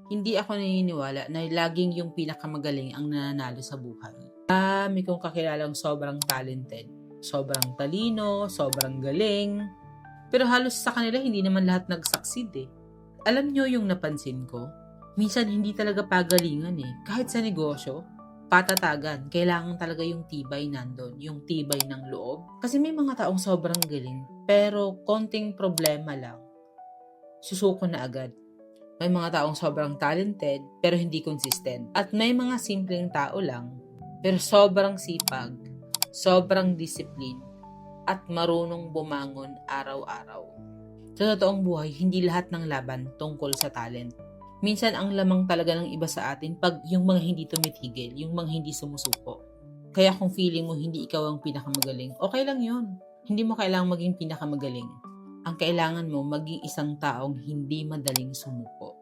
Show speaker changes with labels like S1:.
S1: Hindi ako naniniwala na laging yung pinakamagaling ang nananalo sa buhay. Dami kong kakilalang sobrang talented, sobrang talino, sobrang galing, pero halos sa kanila hindi naman lahat nag-succeed eh. Alam nyo yung napansin ko? Minsan hindi talaga pagalingan eh. Kahit sa negosyo, patatagan. Kailangan talaga yung tibay nandun, yung tibay ng loob. Kasi may mga taong sobrang galing, pero konting problema lang, susuko na agad. May mga taong sobrang talented, pero hindi consistent. At may mga simpleng tao lang, pero sobrang sipag, sobrang discipline, at marunong bumangon araw-araw. Sa totoong buhay, hindi lahat ng laban tungkol sa talent. Minsan ang lamang talaga ng iba sa atin pag yung mga hindi tumitigil, yung mga hindi sumusuko. Kaya kung feeling mo hindi ikaw ang pinakamagaling, okay lang yun. Hindi mo kailangang maging pinakamagaling. Ang kailangan mo maging isang taong hindi madaling sumuko.